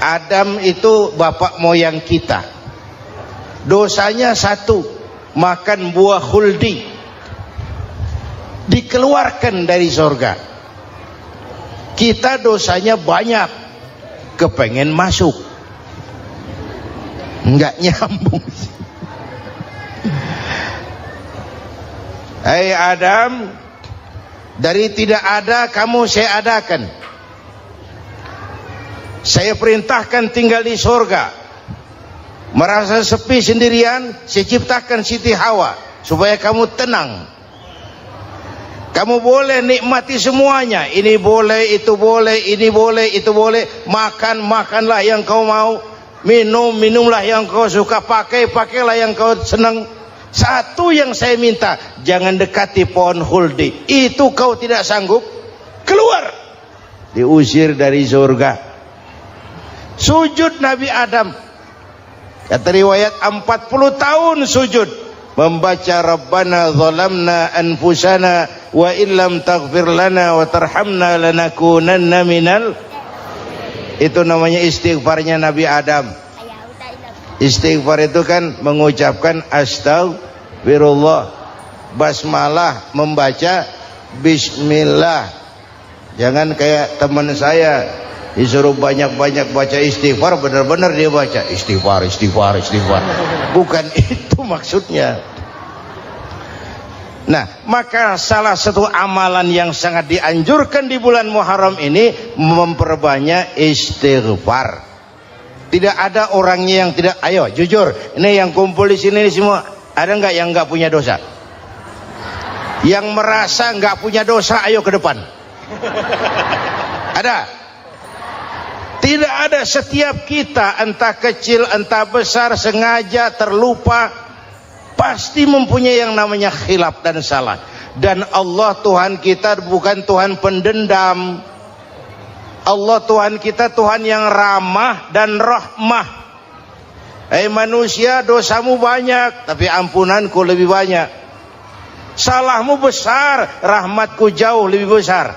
Adam itu bapak moyang kita. Dosanya satu, makan buah khuldi, dikeluarkan dari surga. Kita dosanya banyak, kepengen masuk, nggak nyambung. Hai Adam, dari tidak ada kamu saya adakan. Saya perintahkan tinggal di surga. Merasa sepi sendirian, saya ciptakan Siti Hawa supaya kamu tenang. Kamu boleh nikmati semuanya. Ini boleh, itu boleh, ini boleh, itu boleh. Makan, makanlah yang kau mau. Minum, minumlah yang kau suka. Pakai, pakailah yang kau senang. Satu yang saya minta, jangan dekati pohon khuldi. Itu kau tidak sanggup, keluar. Diusir dari surga. Sujud Nabi Adam, kata riwayat 40 tahun sujud, membaca Rabbana zalamna anfusana wa illam taghfir lana wa tarhamna lanakunanna minal. Itu namanya istighfarnya Nabi Adam. Istighfar itu kan mengucapkan astagfirullah, basmalah, membaca bismillah. Jangan kayak teman saya disuruh banyak-banyak baca istighfar, benar-benar dia baca istighfar, istighfar, istighfar. Bukan itu maksudnya. Nah, maka salah satu amalan yang sangat dianjurkan di bulan Muharram ini memperbanyak istighfar. Tidak ada orangnya yang tidak. Ayo jujur, ini yang kumpul di sini semua, ada nggak yang nggak punya dosa? Yang merasa nggak punya dosa, ayo ke depan. Ada? Tidak ada. Setiap kita, entah kecil entah besar, sengaja terlupa, pasti mempunyai yang namanya khilaf dan salah. Dan Allah Tuhan kita bukan Tuhan pendendam. Allah Tuhan kita Tuhan yang ramah dan rahmah. Hei manusia, dosamu banyak, tapi ampunanku lebih banyak. Salahmu besar, rahmatku jauh lebih besar.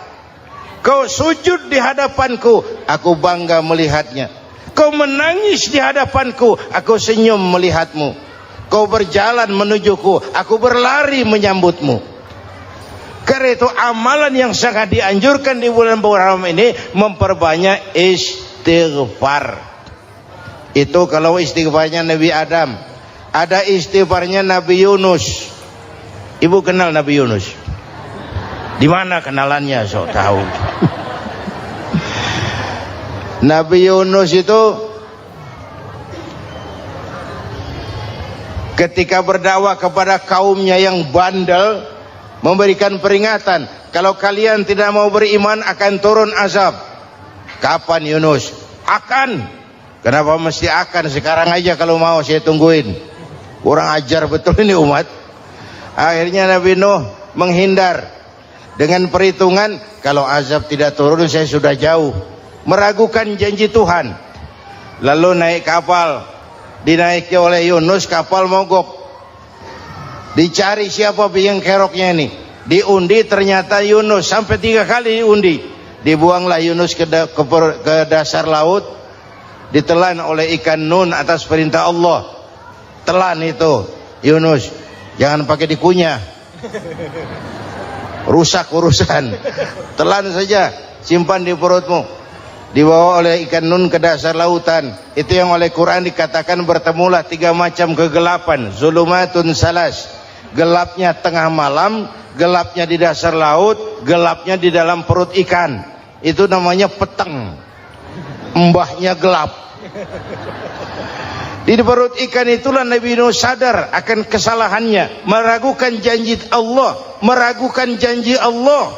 Kau sujud di hadapanku, aku bangga melihatnya. Kau menangis di hadapanku, aku senyum melihatmu. Kau berjalan menujuku, aku berlari menyambutmu. Karena itu amalan yang sangat dianjurkan di bulan Muharram ini memperbanyak istighfar. Itu kalau istighfarnya Nabi Adam. Ada istighfarnya Nabi Yunus. Ibu kenal Nabi Yunus? Di mana kenalannya? Sok tahu. Nabi Yunus itu ketika berdakwah kepada kaumnya yang bandel, memberikan peringatan, kalau kalian tidak mau beriman akan turun azab. Kapan Yunus? Akan. Kenapa mesti akan? Sekarang aja kalau mau saya tungguin. Kurang ajar betul ini umat. Akhirnya Nabi Nuh menghindar dengan perhitungan, kalau azab tidak turun saya sudah jauh. Meragukan janji Tuhan. Lalu naik kapal, dinaiki oleh Yunus, kapal mogok. Dicari siapa biang keroknya ini. Diundi, ternyata Yunus. Sampai 3 kali diundi. Dibuanglah Yunus ke dasar laut. Ditelan oleh ikan nun atas perintah Allah. Telan itu Yunus, jangan pakai dikunyah, rusak urusan. Telan saja, simpan di perutmu. Dibawa oleh ikan nun ke dasar lautan. Itu yang oleh Quran dikatakan bertemulah 3 macam kegelapan. Zulumatun salas. Gelapnya tengah malam, gelapnya di dasar laut, gelapnya di dalam perut ikan. Itu namanya peteng. Mbahnya gelap. Di perut ikan itulah Nabi Nuh sadar akan kesalahannya, meragukan janji Allah, meragukan janji Allah.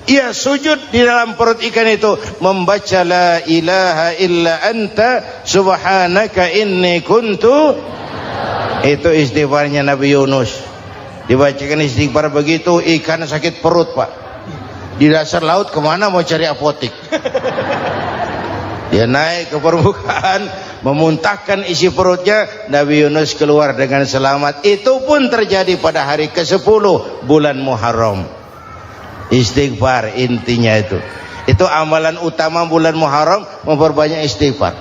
Ia sujud di dalam perut ikan itu, membaca la ilaha illa anta subhanaka inni kuntu. Itu istighfarnya Nabi Yunus. Dibacakan istighfar begitu, ikan sakit perut pak. Di dasar laut kemana mau cari apotik? Dia naik ke permukaan, memuntahkan isi perutnya. Nabi Yunus keluar dengan selamat. Itu pun terjadi pada hari ke-10 bulan Muharram. Istighfar intinya itu. Itu amalan utama bulan Muharram, memperbanyak istighfar.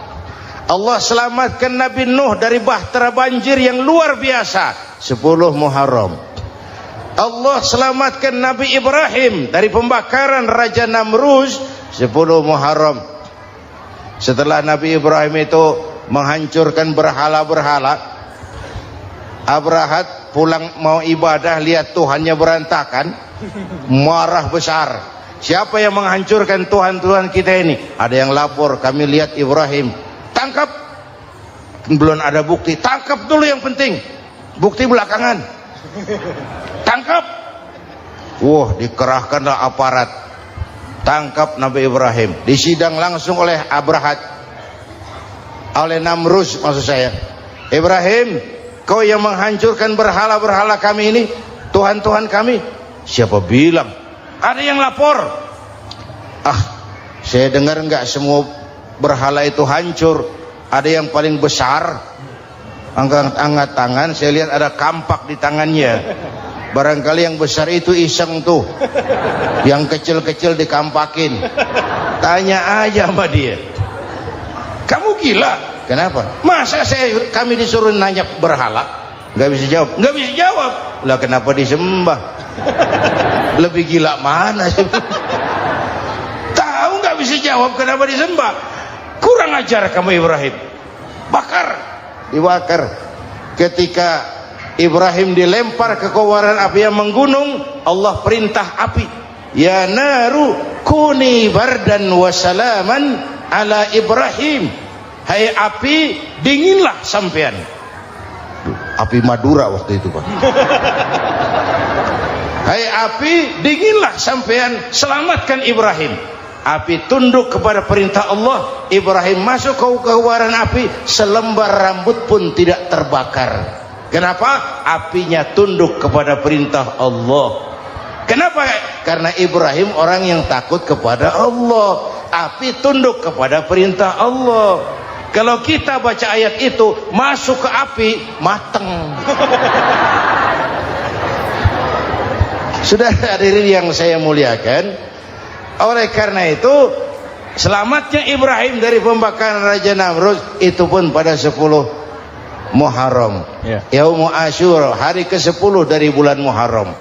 Allah selamatkan Nabi Nuh dari bahtera banjir yang luar biasa, 10 Muharram. Allah selamatkan Nabi Ibrahim dari pembakaran Raja Namruz, 10 Muharram. Setelah Nabi Ibrahim itu menghancurkan berhala-berhala, Abrahat pulang mau ibadah, lihat Tuhannya berantakan, marah besar. Siapa yang menghancurkan Tuhan-Tuhan kita ini? Ada yang lapor, kami lihat Ibrahim. Tangkap. Belum ada bukti, tangkap dulu yang penting, bukti belakangan. Tangkap. Wah, dikerahkanlah aparat, tangkap Nabi Ibrahim, disidang langsung oleh Abrahat, oleh Namruz maksud saya. Ibrahim, kau yang menghancurkan berhala-berhala kami ini, Tuhan-Tuhan kami. Siapa bilang? Ada yang lapor. Saya dengar enggak semua berhala itu hancur, ada yang paling besar. Angkat tangan, saya lihat ada kampak di tangannya. Barangkali yang besar itu iseng tuh, yang kecil-kecil dikampakin. Tanya aja sama dia, kamu gila? Kenapa? Masa kami disuruh nanya berhala? Nggak bisa jawab. Nggak bisa jawab. Lah kenapa disembah? Lebih gila mana sih? Tahu nggak bisa jawab kenapa disembah? Kurang ajar kamu Ibrahim. Bakar, dibakar. Ketika Ibrahim dilempar ke kobaran api yang menggunung, Allah perintah api, ya naru kuni bardan wa salaman ala Ibrahim. Hai api, dinginlah sampean. Api Madura waktu itu, Pak. Hai api, dinginlah sampean, selamatkan Ibrahim. Api tunduk kepada perintah Allah. Ibrahim masuk ke kobaran api, selembar rambut pun tidak terbakar. Kenapa? Apinya tunduk kepada perintah Allah. Kenapa? Karena Ibrahim orang yang takut kepada Allah. Api tunduk kepada perintah Allah. Kalau kita baca ayat itu, masuk ke api, mateng. Sudah hadirin yang saya muliakan, oleh karena itu selamatnya Ibrahim dari pembakaran Raja Namruz itu pun pada 10 Muharram, Yaumul Asyura, hari ke-10 dari bulan Muharram.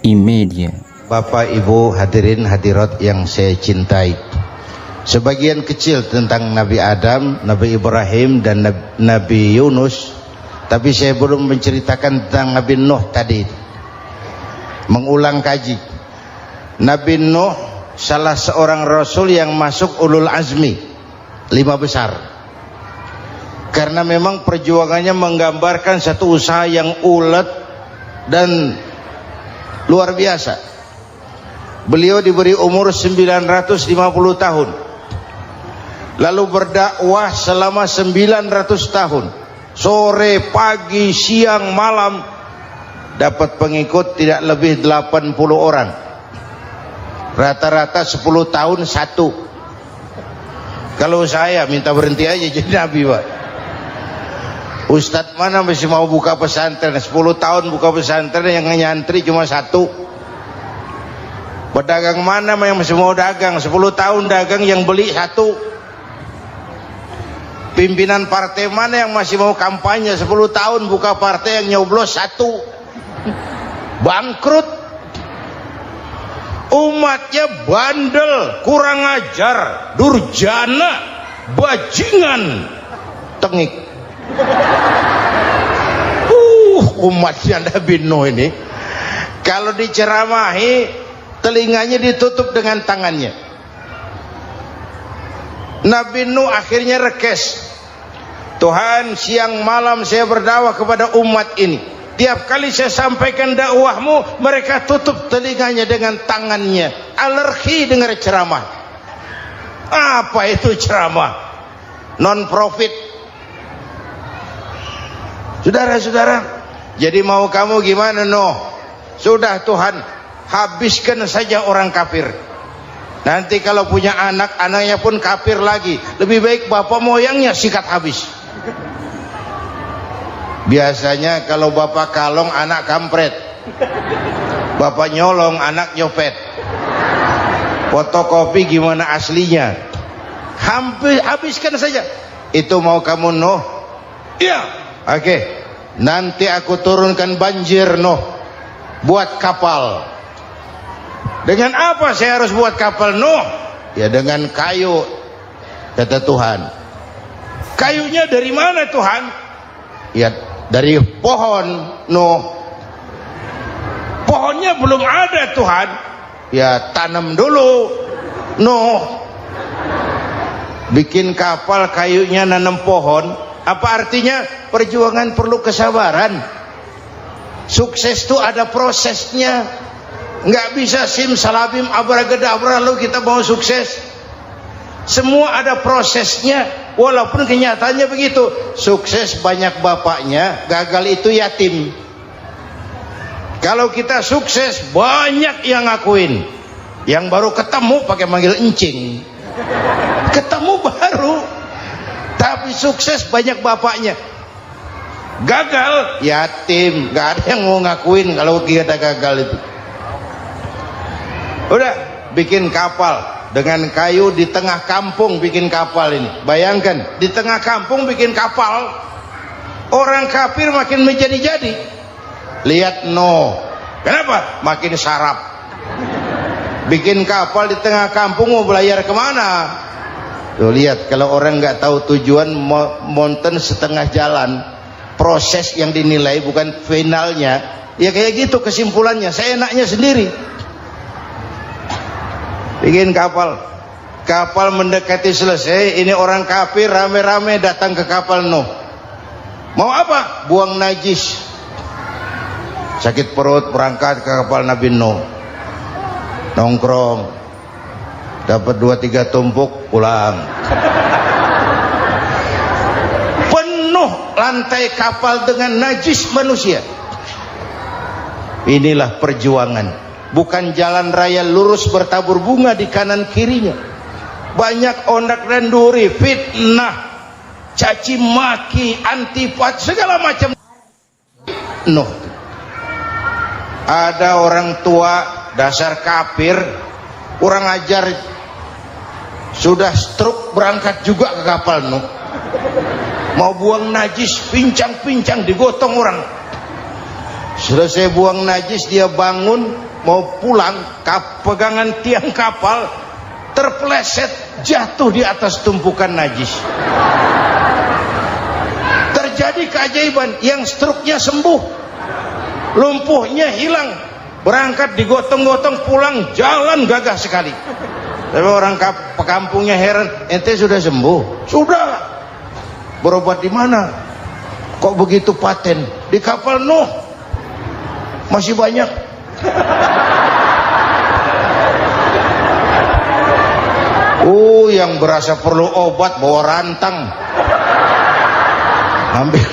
Imedia. Bapak Ibu hadirin hadirat yang saya cintai, sebagian kecil tentang Nabi Adam, Nabi Ibrahim dan Nabi Yunus, tapi saya belum menceritakan tentang Nabi Nuh tadi. Mengulang kaji, Nabi Nuh salah seorang rasul yang masuk ulul azmi, 5 besar. Karena memang perjuangannya menggambarkan satu usaha yang ulet dan luar biasa. Beliau diberi umur 950 tahun, lalu berdakwah selama 900 tahun, sore, pagi, siang, malam, dapat pengikut tidak lebih 80 orang. Rata-rata 10 tahun satu. Kalau saya minta berhenti aja jadi nabi, Pak. Ustadz mana masih mau buka pesantren, 10 tahun buka pesantren, yang nyantri cuma 1. Pedagang mana yang masih mau dagang, 10 tahun dagang yang beli 1. Pimpinan partai mana yang masih mau kampanye, 10 tahun buka partai, yang nyoblos 1. Bangkrut. Umatnya bandel, kurang ajar, durjana, bajingan, tengik. Umatnya Nabi Nuh ini kalau diceramahi, telinganya ditutup dengan tangannya. Nabi Nuh akhirnya rekes, Tuhan, siang malam saya berdakwah kepada umat ini, tiap kali saya sampaikan dakwahmu, mereka tutup telinganya dengan tangannya, alergi dengar ceramah. Apa itu ceramah? Non profit. Saudara-saudara, jadi mau kamu gimana, Nuh? Sudah Tuhan, habiskan saja orang kafir. Nanti kalau punya anak, anaknya pun kafir lagi. Lebih baik bapak moyangnya sikat habis. Biasanya kalau bapak kalong, anak kampret. Bapak nyolong, anak nyopet. Fotokopi gimana aslinya? Hampir habiskan saja. Itu mau kamu Nuh? Iya. Oke. Nanti aku turunkan banjir Nuh. Buat kapal. Dengan apa saya harus buat kapal Nuh? Ya dengan kayu, kata Tuhan. Kayunya dari mana Tuhan? Ya dari pohon Nuh. Pohonnya belum ada Tuhan. Ya tanam dulu Nuh. Bikin kapal, kayunya, nanam pohon. Apa artinya? Perjuangan perlu kesabaran. Sukses itu ada prosesnya. Nggak bisa simsalabim abracadabra lalu kita mau sukses. Semua ada prosesnya. Walaupun kenyataannya begitu. Sukses banyak bapaknya, gagal itu yatim. Kalau kita sukses banyak yang ngakuin. Yang baru ketemu pakai manggil encing. Ketemu baru, tapi sukses banyak bapaknya. Gagal yatim, gak ada yang mau ngakuin kalau kita gagal itu. Udah bikin kapal dengan kayu di tengah kampung, bikin kapal ini. Bayangkan di tengah kampung bikin kapal. Orang kafir makin menjadi-jadi. Lihat Nuh, kenapa? Makin sarap. Bikin kapal di tengah kampung, mau belayar kemana? Tuh lihat, kalau orang nggak tahu tujuan, mountain setengah jalan. Proses yang dinilai bukan finalnya. Ya kayak gitu kesimpulannya. Saya enaknya sendiri. Bikin kapal. Kapal mendekati selesai. Ini orang kafir rame-rame datang ke kapal Nuh. Mau apa? Buang najis. Sakit perut berangkat ke kapal Nabi Nuh. Nongkrong, dapat 2-3 tumpuk, pulang. Penuh lantai kapal dengan najis manusia. Inilah perjuangan. Bukan jalan raya lurus bertabur bunga di kanan kirinya. Banyak ondak dan duri, fitnah, caci maki, antipat, segala macam. Nuh. Ada orang tua dasar kafir, kurang ajar, sudah stroke berangkat juga ke kapal Nuh. Mau buang najis, pincang-pincang, digotong orang. Selesai buang najis, dia bangun mau pulang, pegangan tiang kapal terpeleset, jatuh di atas tumpukan najis. Terjadi keajaiban, yang stroke-nya sembuh, lumpuhnya hilang. Berangkat digotong-gotong, pulang jalan gagah sekali. Tapi orang pekampungnya heran, ente sudah sembuh? Sudah. Berobat di mana? Kok begitu paten? Di kapal Nuh. Masih banyak. Yang berasa perlu obat bawa rantang. Ambil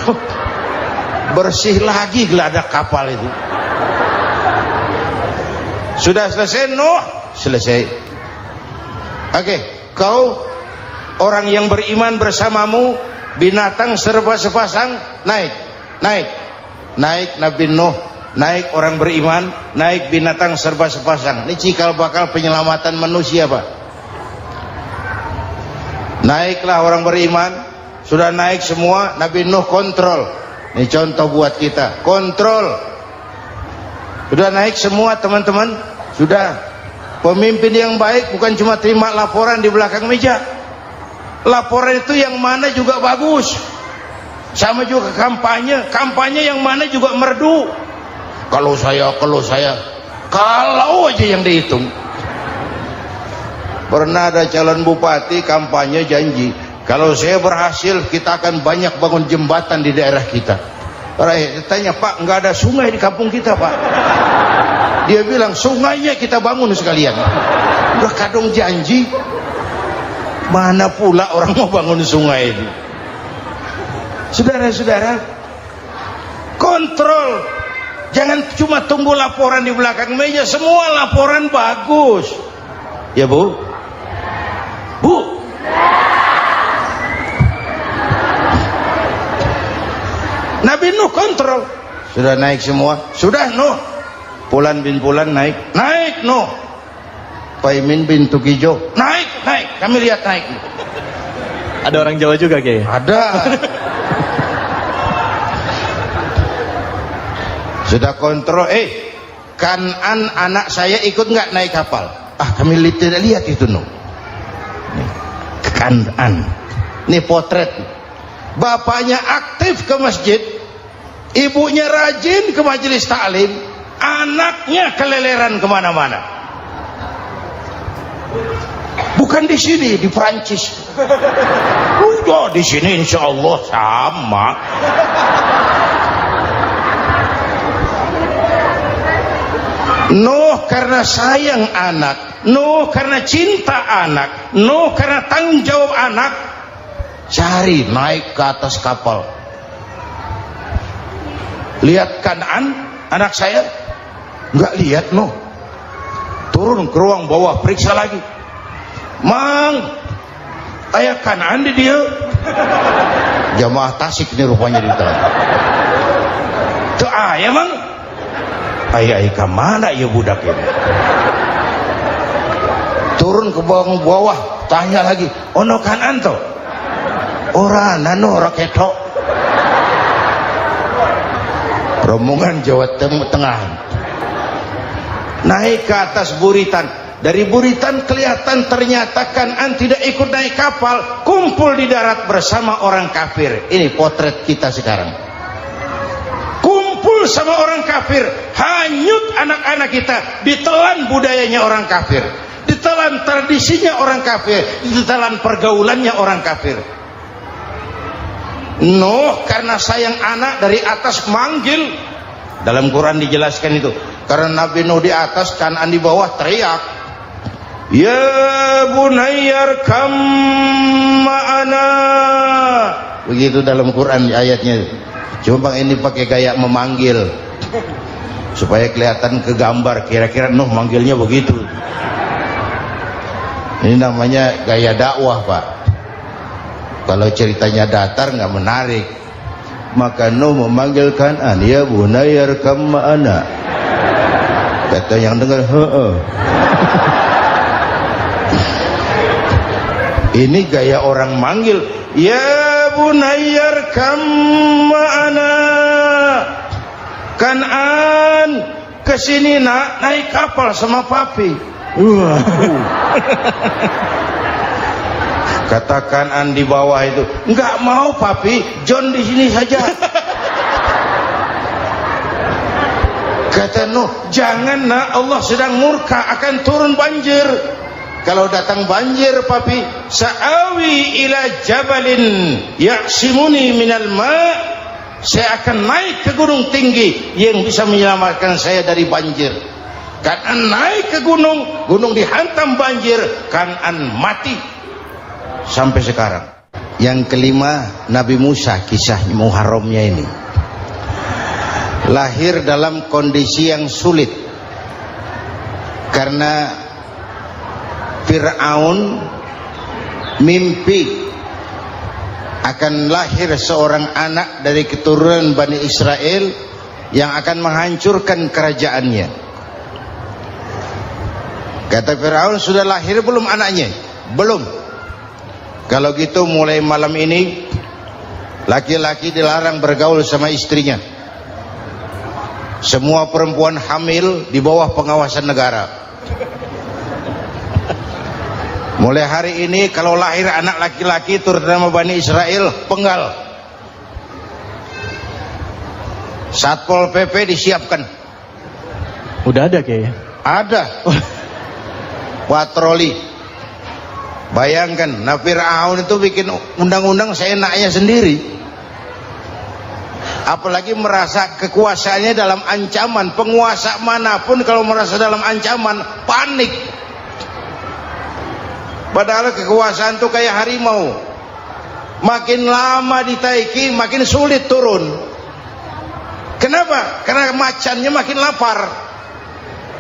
bersih lagi geladak kapal itu. Sudah selesai Nuh? Selesai. Oke, kau orang yang beriman bersamamu, binatang serba sepasang, naik Nabi Nuh, naik orang beriman, naik binatang serba sepasang. Ini cikal bakal penyelamatan manusia, Pak. Naiklah orang beriman, sudah naik semua, Nabi Nuh kontrol. Ini contoh buat kita, kontrol. Sudah naik semua teman-teman. Sudah. Pemimpin yang baik bukan cuma terima laporan di belakang meja. Laporan itu yang mana juga bagus. Sama juga kampanye. Kampanye yang mana juga merdu. Kalau aja yang dihitung. Pernah ada calon bupati kampanye janji, kalau saya berhasil kita akan banyak bangun jembatan di daerah kita. Tanya, Pak, nggak ada sungai di kampung kita, Pak. Dia bilang, sungainya kita bangun sekalian. Udah kadung janji, mana pula orang mau bangun sungai itu. Saudara-saudara, kontrol. Jangan cuma tunggu laporan di belakang meja. Semua laporan bagus. Ya, Bu? Bu? Nabi Nuh kontrol. Sudah naik semua? Sudah Nuh. Pulan bin Pulan naik Nuh. Paimin bintu Kijo. Naik, kami lihat naik. Ada orang Jawa juga Kiai? Ada. Sudah kontrol, Kanan anak saya ikut nggak naik kapal? Kami tidak lihat itu Kanan. Ini potret. Bapaknya aktif ke masjid, ibunya rajin ke majelis taklim, anaknya keleleran kemana-mana. Bukan di sini, di Perancis. Udah di sini insya Allah sama. Nuh karena sayang anak, Nuh karena cinta anak, Nuh karena tanggung jawab anak, cari naik ke atas kapal. Lihat Kanan, anak saya, nggak lihat Nuh. Turun ke ruang bawah, periksa lagi. Mang, ayah Kanan di dia. Jamaah Tasik ini rupanya di dalam. Tuh ayah mang. Ayah ke mana ya budak ini? Turun ke bawah, tanya lagi. Ono Kanan to? Ora nano raketo. Rombongan Jawa Tengah. Naik ke atas buritan. Dari buritan kelihatan ternyata Kanan tidak ikut naik kapal, kumpul di darat bersama orang kafir. Ini potret kita sekarang. Kumpul sama orang kafir, hanyut anak-anak kita, ditelan budayanya orang kafir, ditelan tradisinya orang kafir, ditelan pergaulannya orang kafir. Nuh karena sayang anak dari atas manggil. Dalam Quran dijelaskan itu. Karena Nabi Nuh di atas, Kanan di bawah, teriak, ya bunayyar kam ma'ana. Begitu dalam Quran ayatnya. Cuma bang ini pakai gaya memanggil supaya kelihatan kegambar, kira-kira Nuh manggilnya begitu. Ini namanya gaya dakwah Pak. Kalau ceritanya datar nggak menarik. Maka Nuh memanggil Kanan, ya bunayyar kam ma'ana. Kata yang dengar, ini gaya orang manggil, ya bunayyar kam ma'ana. Kanan kesini nak, naik kapal sama papi. Kata Kanan di bawah itu, enggak mau papi, John di sini saja. Kata Nuh, jangan nak, Allah sedang murka, akan turun banjir. Kalau datang banjir papi, sa'awi ila jabalin ya'simuni minal ma', saya akan naik ke gunung tinggi yang bisa menyelamatkan saya dari banjir. Kanan naik ke gunung, gunung dihantam banjir, Kanan mati sampai sekarang. Yang kelima, Nabi Musa, kisah Muharramnya ini lahir dalam kondisi yang sulit karena Fir'aun mimpi akan lahir seorang anak dari keturunan Bani Israel yang akan menghancurkan kerajaannya. Kata Fir'aun, sudah lahir belum anaknya? Belum. Kalau gitu mulai malam ini laki-laki dilarang bergaul sama istrinya. Semua perempuan hamil di bawah pengawasan negara. Mulai hari ini kalau lahir anak laki-laki terutama Bani Israel, penggal. Satpol PP disiapkan. Udah ada kayaknya. Ada. Patroli. Bayangkan, nah Fir'aun itu bikin undang-undang seenaknya sendiri. Apalagi merasa kekuasaannya dalam ancaman. Penguasa manapun kalau merasa dalam ancaman, panik. Padahal kekuasaan itu kayak harimau. Makin lama ditaiki, makin sulit turun. Kenapa? Karena macannya makin lapar.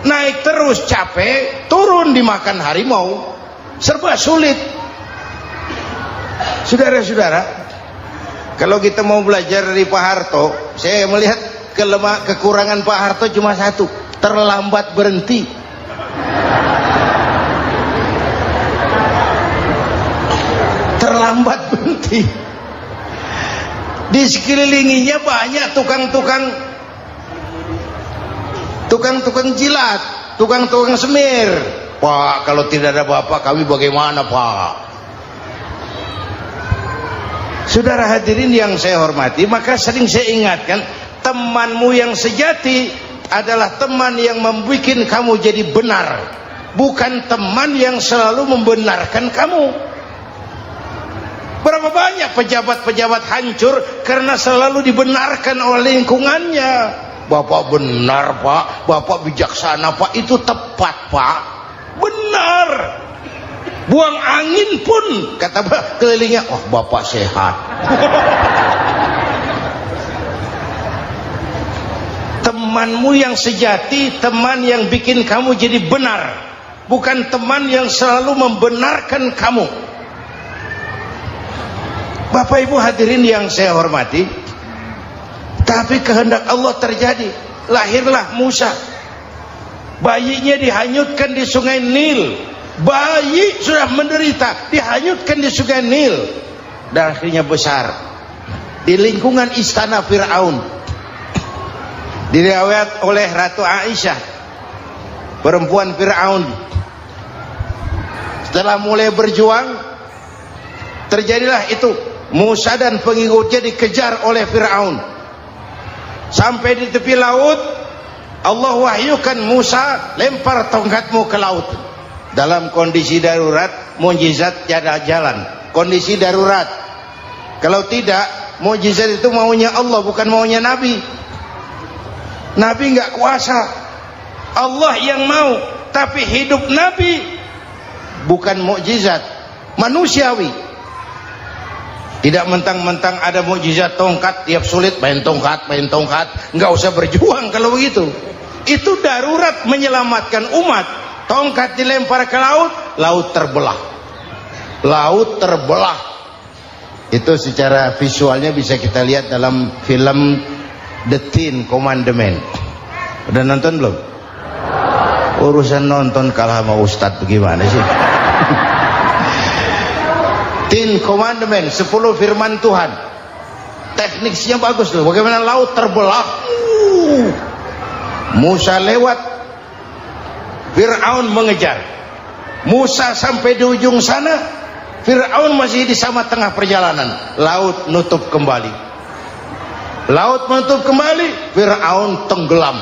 Naik terus capek, turun dimakan harimau. Serba sulit. Saudara-saudara, kalau kita mau belajar dari Pak Harto, saya melihat kekurangan Pak Harto cuma satu, terlambat berhenti. sambat berhenti. Di sekelilinginya banyak tukang-tukang jilat, tukang-tukang semir. Pak, kalau tidak ada bapak kami bagaimana, Pak? Saudara hadirin yang saya hormati, maka sering saya ingatkan, temanmu yang sejati adalah teman yang membuat kamu jadi benar, bukan teman yang selalu membenarkan kamu. Berapa banyak pejabat-pejabat hancur karena selalu dibenarkan oleh lingkungannya. Bapak benar, Pak. Bapak bijaksana, Pak. Itu tepat, Pak. Benar. Buang angin pun kata kelilingnya, oh Bapak sehat. Temanmu yang sejati, teman yang bikin kamu jadi benar, bukan teman yang selalu membenarkan kamu. Bapak Ibu hadirin yang saya hormati, tapi kehendak Allah terjadi. Lahirlah Musa, bayinya dihanyutkan di sungai Nil. Bayi sudah menderita, dihanyutkan di sungai Nil, dan akhirnya besar di lingkungan istana Fir'aun. Diriwayat oleh Ratu Aisyah, perempuan Fir'aun, setelah mulai berjuang, terjadilah itu. Musa dan pengikutnya dikejar oleh Fir'aun. Sampai di tepi laut, Allah wahyukan, Musa, lempar tongkatmu ke laut. Dalam kondisi darurat, mukjizat tiada jalan. Kondisi darurat. Kalau tidak, mukjizat itu maunya Allah, bukan maunya Nabi. Nabi nggak kuasa, Allah yang mau. Tapi hidup Nabi bukan mukjizat, manusiawi. Tidak mentang-mentang ada mukjizat tongkat, tiap sulit main tongkat, nggak usah berjuang kalau begitu. Itu darurat menyelamatkan umat. Tongkat dilempar ke laut, laut terbelah. Laut terbelah. Itu secara visualnya bisa kita lihat dalam film The Ten Commandments. Udah nonton belum? Urusan nonton kalah sama Ustadz bagaimana sih? Ten Commandments, 10 firman Tuhan. Tekniknya bagus loh. Bagaimana laut terbelah. Musa lewat, Fir'aun mengejar. Musa sampai di ujung sana, Fir'aun masih di sama tengah perjalanan. Laut nutup kembali. Laut menutup kembali, Fir'aun tenggelam.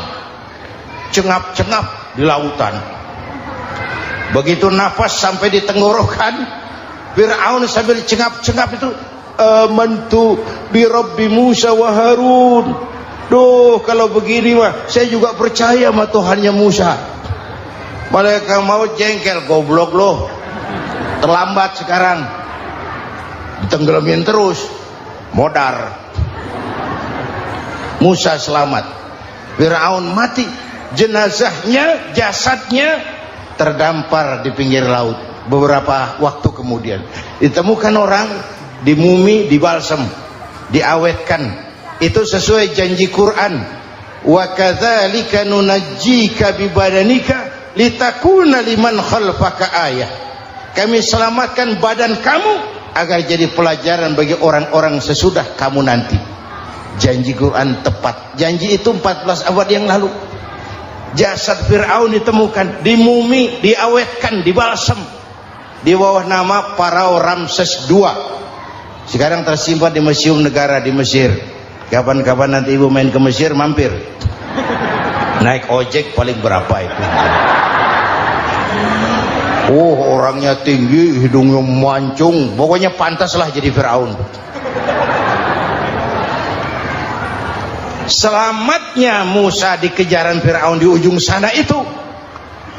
Cengap-cengap di lautan. Begitu nafas sampai di tenggorokan, Fir'aun sambil cengap-cengap itu, amantu bi Rabbi Musa wa Harun. Duh, kalau begini mah saya juga percaya sama Tuhannya Musa. Malaikat maut jengkel, goblok loh. Terlambat sekarang. Ditenggelamin terus. Modar. Musa selamat. Fir'aun mati. Jenazahnya, jasadnya terdampar di pinggir laut. Beberapa waktu kemudian ditemukan orang, dimumi, dibalsem, diawetkan. Itu sesuai janji Quran. Wa kadzalika nunajjika bi badanika litakuna liman khalfaka ayah. Kami selamatkan badan kamu agar jadi pelajaran bagi orang-orang sesudah kamu nanti. Janji Quran tepat. Janji itu 14 abad yang lalu. Jasad Fir'aun ditemukan, dimumi, diawetkan, dibalsem di bawah nama Pharao Ramses II. Sekarang tersimpan di Museum Negara di Mesir. Kapan-kapan nanti ibu main ke Mesir, mampir. Naik ojek paling berapa itu? Oh, orangnya tinggi, hidungnya mancung, pokoknya pantaslah jadi Fir'aun. Selamatnya Musa di kejaran Fir'aun di ujung sana itu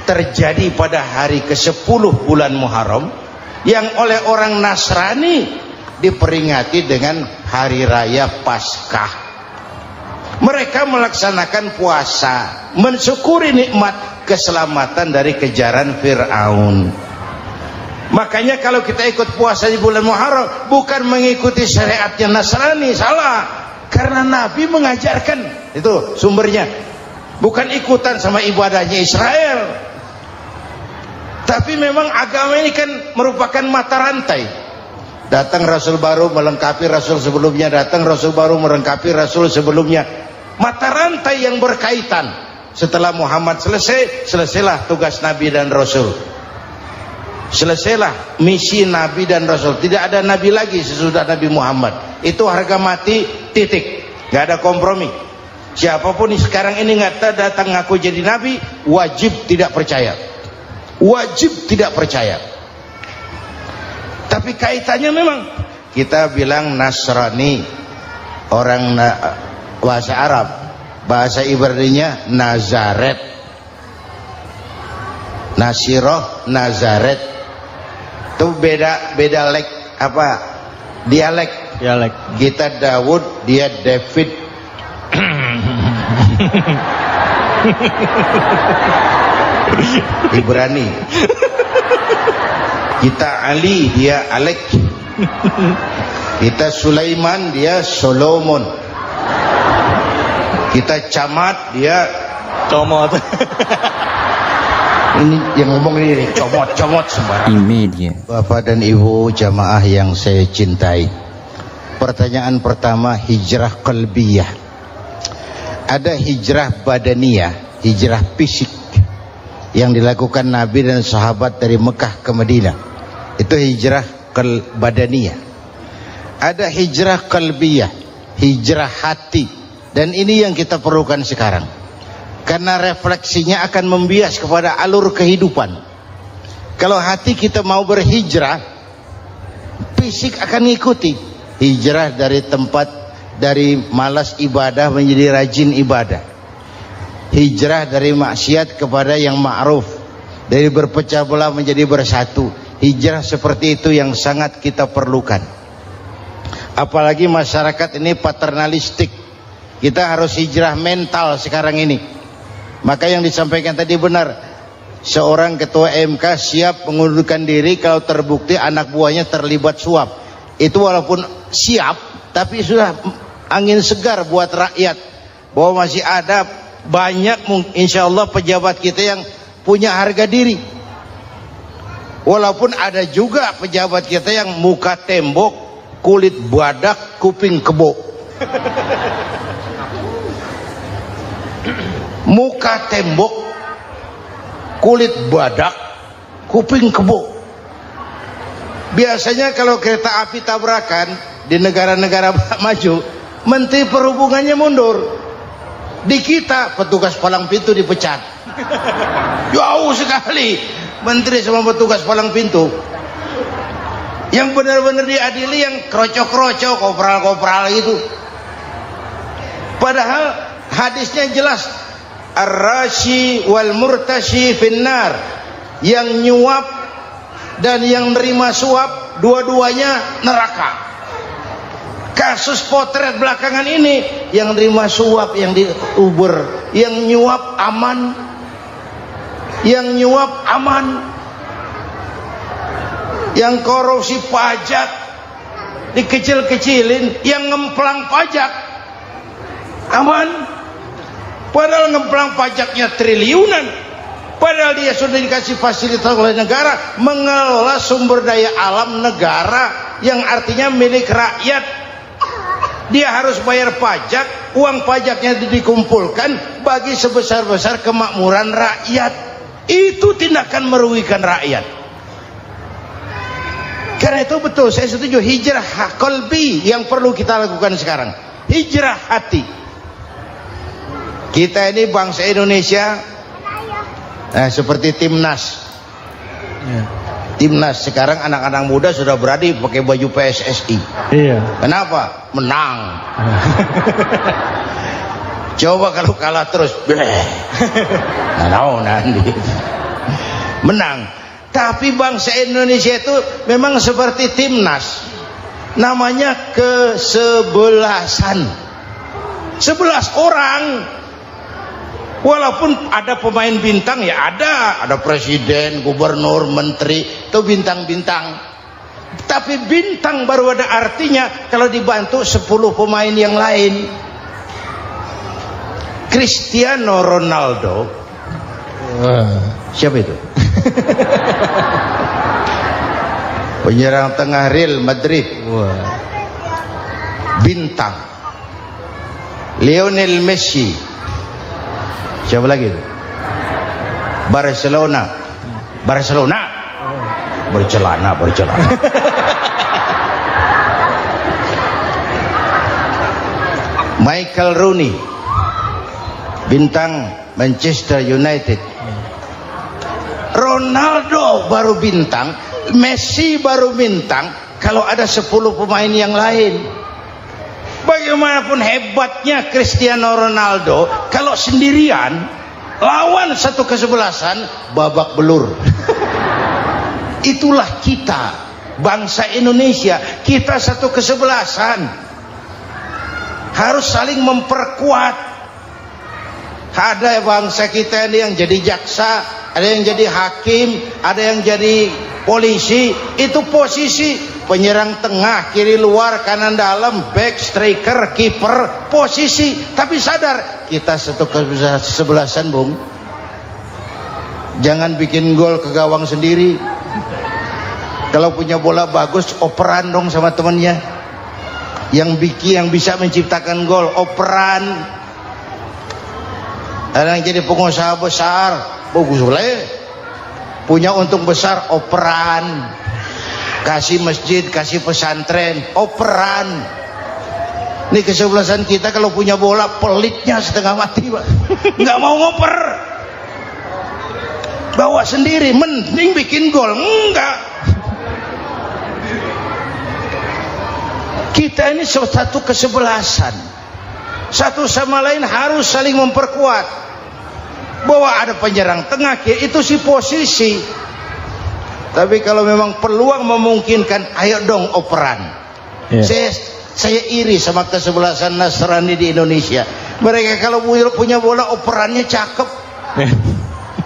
terjadi pada hari ke-10 bulan Muharram, yang oleh orang Nasrani diperingati dengan hari raya Paskah. Mereka melaksanakan puasa, mensyukuri nikmat keselamatan dari kejaran Fir'aun. Makanya kalau kita ikut puasa di bulan Muharram, bukan mengikuti syariatnya Nasrani, salah. Karena Nabi mengajarkan, itu sumbernya. Bukan ikutan sama ibadahnya Israel. Tapi memang agama ini kan merupakan mata rantai. Datang Rasul baru melengkapi Rasul sebelumnya, datang Rasul baru melengkapi Rasul sebelumnya. Mata rantai yang berkaitan. Setelah Muhammad selesai, selesailah tugas Nabi dan Rasul. Selesailah misi Nabi dan Rasul. Tidak ada Nabi lagi sesudah Nabi Muhammad. Itu harga mati, titik. Gak ada kompromi. Siapapun sekarang ini nggak datang ngaku jadi Nabi, wajib tidak percaya. Wajib tidak percaya. Tapi kaitannya memang kita bilang Nasrani, orang bahasa Arab, bahasa Ibraninya Nazaret, Nasiroh, Nazaret. Itu beda dialek. Kita Daud, dia David. Ibrani. Kita Ali, dia Alek. Kita Sulaiman, dia Solomon. Kita Camat, dia Comot. ini yang ngomong ini comot sembarang. Media. Bapak dan Ibu jamaah yang saya cintai, pertanyaan pertama, hijrah qalbiyah. Ada hijrah badaniyah, hijrah fisik yang dilakukan Nabi dan sahabat dari Mekah ke Madinah. Itu hijrah badaniyah. Ada hijrah qalbiyah, hijrah hati. Dan ini yang kita perlukan sekarang. Karena refleksinya akan membias kepada alur kehidupan. Kalau hati kita mau berhijrah, fisik akan ngikuti. Hijrah dari malas ibadah menjadi rajin ibadah. Hijrah dari maksiat kepada yang ma'ruf, dari berpecah belah menjadi bersatu. Hijrah seperti itu yang sangat kita perlukan. Apalagi masyarakat ini paternalistik. Kita harus hijrah mental sekarang ini. Maka yang disampaikan tadi benar. Seorang ketua MK siap mengundurkan diri kalau terbukti anak buahnya terlibat suap. Itu walaupun siap, tapi sudah angin segar buat rakyat. Bahwa masih ada banyak insya Allah pejabat kita yang punya harga diri. Walaupun ada juga pejabat kita yang muka tembok, kulit badak, kuping kebo. Muka tembok, kulit badak, kuping kebo. Biasanya kalau kereta api tabrakan di negara-negara maju, Menteri Perhubungannya mundur. Di kita petugas palang pintu dipecat. Jauh sekali menteri sama petugas palang pintu. Yang benar-benar diadili yang krocok-krocok, kopral-kopral gitu. Padahal hadisnya jelas, ar-rashi wal murtashi finnar. Yang nyuap dan yang nerima suap dua-duanya neraka. Kasus potret belakangan ini, yang nerima suap, yang diuber, yang nyuap aman, yang nyuap aman, yang korupsi pajak dikecil-kecilin, yang ngemplang pajak aman. Padahal ngemplang pajaknya triliunan, padahal dia sudah dikasih fasilitas oleh negara mengelola sumber daya alam negara yang artinya milik rakyat. Dia harus bayar pajak, uang pajaknya dikumpulkan bagi sebesar-besar kemakmuran rakyat. Itu tindakan merugikan rakyat. Karena itu betul, saya setuju, hijrah qalbi yang perlu kita lakukan sekarang. Hijrah hati. Kita ini bangsa Indonesia seperti timnas. Timnas sekarang anak-anak muda sudah berani pakai baju PSSI. Iya. Kenapa? Menang. Coba kalau kalah terus, nanti menang. Tapi bangsa Indonesia itu memang seperti timnas. Namanya kesebelasan. 11 orang. Walaupun ada pemain bintang, ya ada presiden, gubernur, menteri, itu bintang-bintang. Tapi bintang baru ada artinya kalau dibantu 10 pemain yang lain. Cristiano Ronaldo, siapa itu? Penyerang tengah Real Madrid, Wah. bintang. Lionel Messi. Siapa lagi? Barcelona. Bercelana. Michael Rooney, bintang Manchester United. Ronaldo baru bintang, Messi baru bintang kalau ada 10 pemain yang lain. Bagaimanapun hebatnya Cristiano Ronaldo, kalau sendirian lawan satu kesebelasan, babak belur. Itulah kita, bangsa Indonesia. Kita satu kesebelasan, harus saling memperkuat. Ada bangsa kita ini yang jadi jaksa, ada yang jadi hakim, ada yang jadi polisi. Itu posisi penyerang tengah, kiri luar, kanan dalam, back, striker, kiper, posisi. Tapi sadar kita satu kesebelasan, Bung. Jangan bikin gol ke gawang sendiri. Kalau punya bola bagus, operan dong sama temannya. Yang bisa menciptakan gol, operan. Ada yang jadi pengusaha besar, bagus boleh. Punya untung besar, operan. Kasih masjid, kasih pesantren, operan. Ini kesebelasan kita kalau punya bola pelitnya setengah mati, Pak. Nggak mau ngoper. Bawa sendiri, mending bikin gol. Enggak. Kita ini satu kesebelasan. Satu sama lain harus saling memperkuat. Bahwa ada penyerang tengah, itu si posisi. Tapi kalau memang peluang memungkinkan, ayo dong operan. Saya iri sama kesebelasan Nasrani di Indonesia. Mereka kalau punya bola operannya cakep.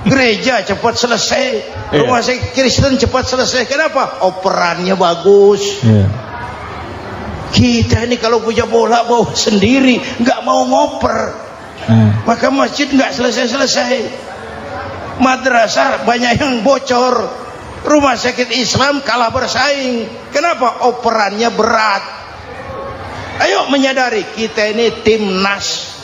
Gereja cepat selesai, rumah sakit Kristen cepat selesai. Kenapa? Operannya bagus. Kita ini kalau punya bola bawa sendiri, nggak mau ngoper. Maka masjid nggak selesai-selesai, madrasah banyak yang bocor, rumah sakit Islam kalah bersaing. Kenapa? Operannya berat. Ayo menyadari kita ini timnas,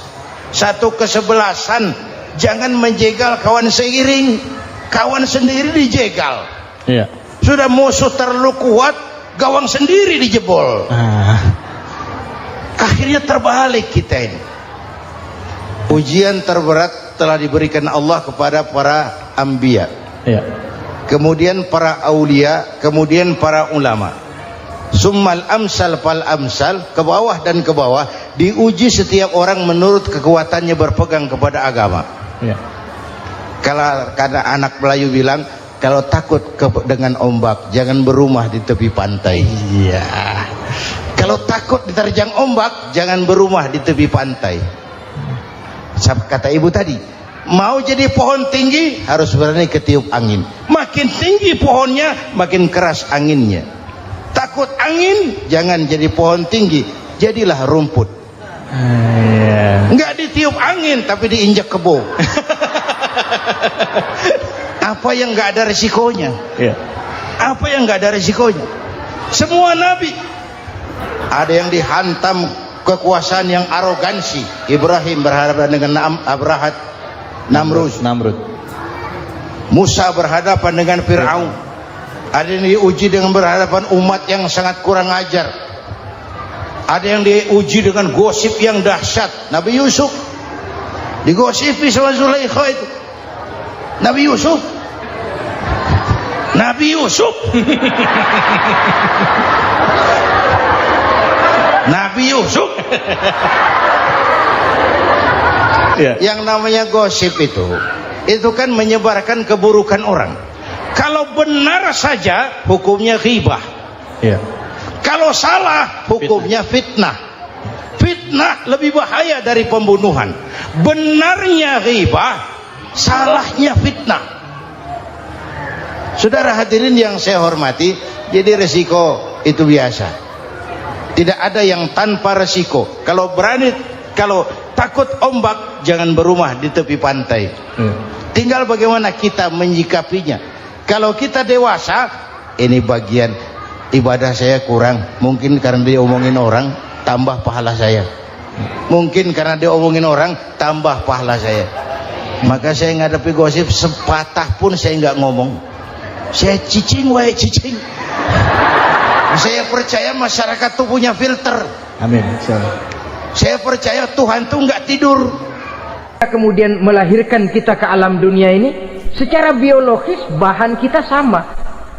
satu kesebelasan. Jangan menjegal kawan seiring, kawan sendiri dijegal. Sudah musuh terlalu kuat, gawang sendiri dijebol. Akhirnya terbalik kita ini. Ujian terberat telah diberikan Allah kepada para anbiya, kemudian para aulia, kemudian para ulama. Summal amsal fal amsal, ke bawah dan ke bawah, diuji setiap orang menurut kekuatannya berpegang kepada agama. Kalau karena anak Melayu bilang, kalau takut dengan ombak, jangan berumah di tepi pantai. Kalau takut diterjang ombak, jangan berumah di tepi pantai. Kata ibu tadi, mau jadi pohon tinggi harus berani ketiup angin. Makin tinggi pohonnya, makin keras anginnya. Takut angin, jangan jadi pohon tinggi, jadilah rumput. Nggak ditiup angin, tapi diinjak kebo. Apa yang nggak ada resikonya? Apa yang nggak ada resikonya? Semua nabi ada yang dihantam kekuasaan yang arogansi. Ibrahim berhadapan dengan Namrud. Musa berhadapan dengan Fir'aun. Ada yang diuji dengan berhadapan umat yang sangat kurang ajar. Ada yang diuji dengan gosip yang dahsyat. Nabi Yusuf digosipi sama Zulaikha itu. Nabi Yusuf Yang namanya gosip itu kan menyebarkan keburukan orang. Kalau benar saja hukumnya ghibah. Kalau salah hukumnya fitnah. Fitnah lebih bahaya dari pembunuhan. Benarnya ghibah, salahnya fitnah. Saudara hadirin yang saya hormati, jadi resiko itu biasa. Tidak ada yang tanpa resiko. Kalau takut ombak, jangan berumah di tepi pantai. Tinggal bagaimana kita menyikapinya. Kalau kita dewasa, ini bagian ibadah saya kurang. Mungkin karena dia omongin orang, tambah pahala saya. Mungkin karena dia omongin orang, tambah pahala saya. Maka saya ngadapi gosip sepatah pun saya nggak ngomong. Saya cicing, wae cicing. Saya percaya masyarakat tuh punya filter. Amin. Saya percaya Tuhan tuh nggak tidur. Kemudian melahirkan kita ke alam dunia ini, secara biologis bahan kita sama,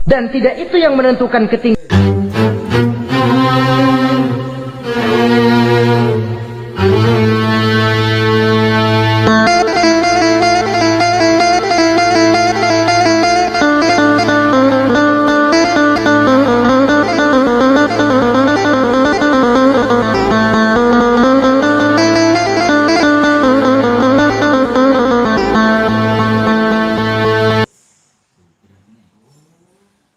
dan tidak itu yang menentukan ketinggian